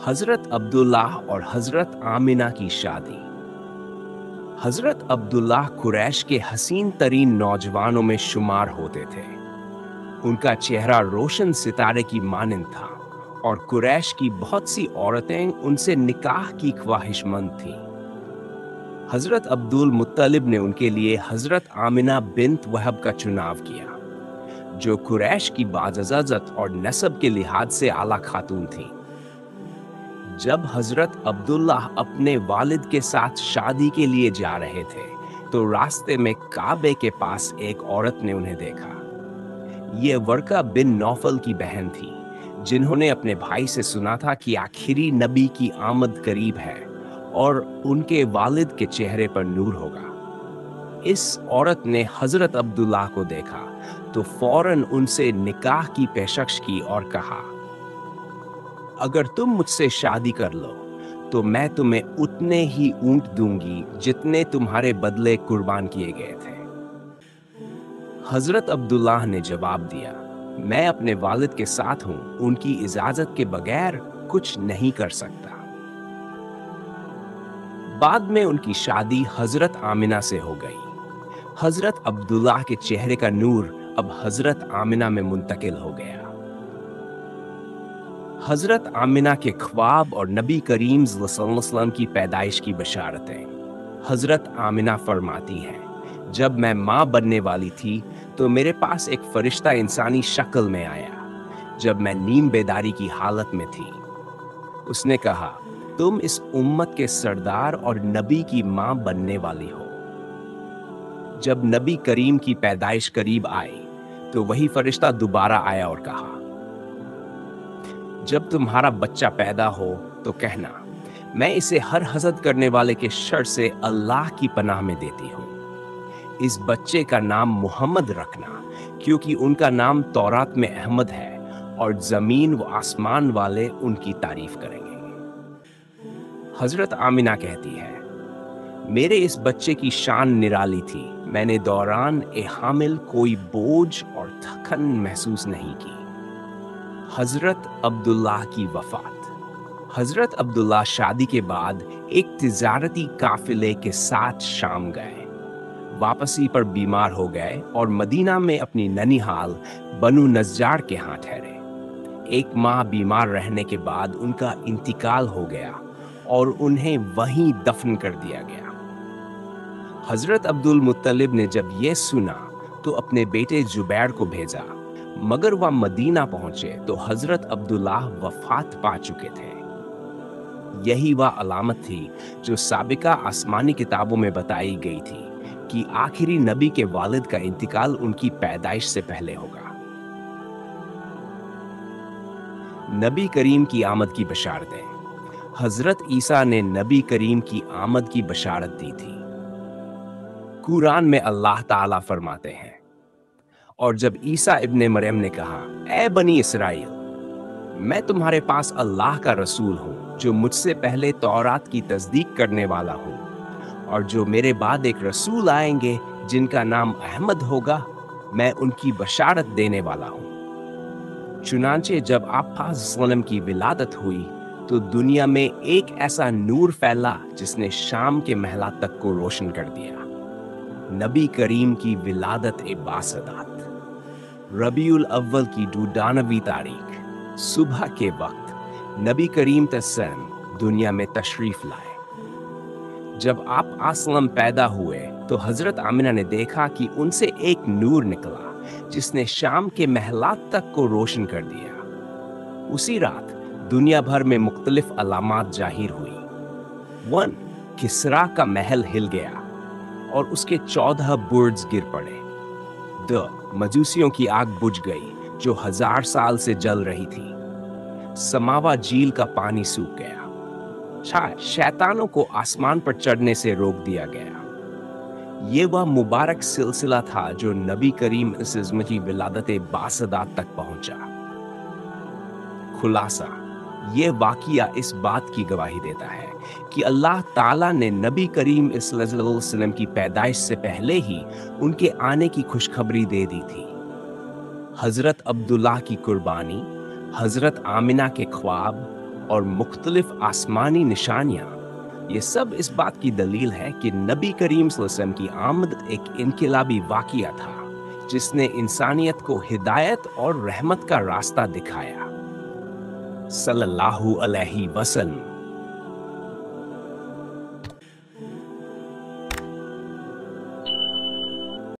हजरत अब्दुल्लाह और हजरत आमिना की शादी। हजरत अब्दुल्लाह कुरैश के हसीन तरीन नौजवानों में शुमार होते थे। उनका चेहरा रोशन सितारे की मानिंद था और कुरैश की बहुत सी औरतें उनसे निकाह की ख्वाहिशमंद थीं। हजरत अब्दुल मुत्तलिब ने उनके लिए हजरत आमिना बिन्त वहब का चुनाव किया, जो कुरैश की बाज़ज़त और नस्ब के लिहाज से आला खातून थीं। जब हजरत अब्दुल्लाह अपने वालिद के साथ शादी के लिए जा रहे थे, तो रास्ते में काबे के पास एक औरत ने उन्हें देखा। ये वर्का बिन नौफल की बहन थी, जिन्होंने अपने भाई से सुना था कि आखिरी नबी की आमद करीब है और उनके वालिद के चेहरे पर नूर होगा। इस औरत ने हजरत अब्दुल्लाह को देखा तो फौरन उनसे निकाह की पेशकश की और कहा, अगर तुम मुझसे शादी कर लो तो मैं तुम्हें उतने ही ऊंट दूंगी जितने तुम्हारे बदले कुर्बान किए गए थे। हजरत अब्दुल्लाह ने जवाब दिया, मैं अपने वालिद के साथ हूं, उनकी इजाजत के बगैर कुछ नहीं कर सकता। बाद में उनकी शादी हजरत आमिना से हो गई। हजरत अब्दुल्लाह के चेहरे का नूर अब हजरत आमिना में मुंतकिल हो गया। हजरत आमिना के ख्वाब और नबी करीम सल्लल्लाहु अलैहि वसल्लम की पैदाइश की बशारतें। हजरत आमिना फरमाती हैं, जब मैं माँ बनने वाली थी तो मेरे पास एक फरिश्ता इंसानी शक्ल में आया। जब मैं नीम बेदारी की हालत में थी, उसने कहा, तुम इस उम्मत के सरदार और नबी की माँ बनने वाली हो। जब नबी करीम की पैदाइश करीब आई तो वही फरिश्ता दोबारा आया और कहा, जब तुम्हारा बच्चा पैदा हो तो कहना, मैं इसे हर हसद करने वाले के शर से अल्लाह की पनाह में देती हूँ। इस बच्चे का नाम मुहम्मद रखना, क्योंकि उनका नाम तौरात में अहमद है और जमीन व आसमान वाले उनकी तारीफ करेंगे। हजरत आमिना कहती है, मेरे इस बच्चे की शान निराली थी। मैंने दौरान हामिल कोई बोझ और थकन महसूस नहीं की। हजरत अब्दुल्लाह की वफात। हजरत अब्दुल्लाह शादी के बाद एक तिजारती काफिले के साथ शाम गए। वापसी पर बीमार हो गए और मदीना में अपनी ननिहाल बनु नज्जार के यहाँ ठहरे। एक माह बीमार रहने के बाद उनका इंतकाल हो गया और उन्हें वहीं दफन कर दिया गया। हजरत अब्दुल मुत्तलिब ने जब यह सुना तो अपने बेटे जुबैर को भेजा, मगर वह मदीना पहुंचे तो हजरत अब्दुल्लाह वफात पा चुके थे। यही वह अलामत थी जो साबिका आसमानी किताबों में बताई गई थी कि आखिरी नबी के वालिद का इंतकाल उनकी पैदाइश से पहले होगा। नबी करीम की आमद की बशारतें। हजरत ईसा ने नबी करीम की आमद की बशारत दी थी। कुरान में अल्लाह ताला फरमाते हैं, और जब ईसा इब्ने मरियम ने कहा, ए बनी इसराइल, मैं तुम्हारे पास अल्लाह का रसूल हूँ, जो मुझसे पहले तौरात की तस्दीक करने वाला हूँ, और जो मेरे बाद एक रसूल आएंगे जिनका नाम अहमद होगा, मैं उनकी बशारत देने वाला हूँ। चुनांचे जब आप सल्लम की विलादत हुई तो दुनिया में एक ऐसा नूर फैला जिसने शाम के महलात तक को रोशन कर दिया। नबी करीम की विलादत ए बासदात। रबीउल अव्वल की डूडानवी तारीख सुबह के वक्त नबी करीम तस्सम दुनिया में तशरीफ लाए। जब आप आसलम पैदा हुए तो हजरत आमिना ने देखा कि उनसे एक नूर निकला जिसने शाम के महलात तक को रोशन कर दिया। उसी रात दुनिया भर में मुख्तलिफ अलामात जाहिर हुई। 1. किसरा का महल हिल गया और उसके 14 बुर्ज गिर पड़े। 2. मजूसियों की आग बुझ गई जो 1000 साल से जल रही थी। समावा झील का पानी सूख गया। शैतानों को आसमान पर चढ़ने से रोक दिया गया। ये वह मुबारक सिलसिला था जो नबी करीम की विलादत बासदात तक पहुंचा। खुलासा, ये वाकिया इस बात की गवाही देता है कि अल्लाह ताला ने नबी करीम सल्लल्लाहु अलैहि वसल्लम की पैदाइश से पहले ही उनके आने की खुशखबरी दे दी थी। हजरत अब्दुल्लाह की कुर्बानी, हजरत आमिना के ख्वाब, اور مختلف آسمانی نشانیاں، یہ سب اس بات کی دلیل ہے کہ نبی کریم صلی اللہ علیہ وسلم کی آمد ایک انقلابی واقعہ تھا جس نے انسانیت کو ہدایت اور رحمت کا راستہ دکھایا۔ صلی اللہ علیہ وسلم۔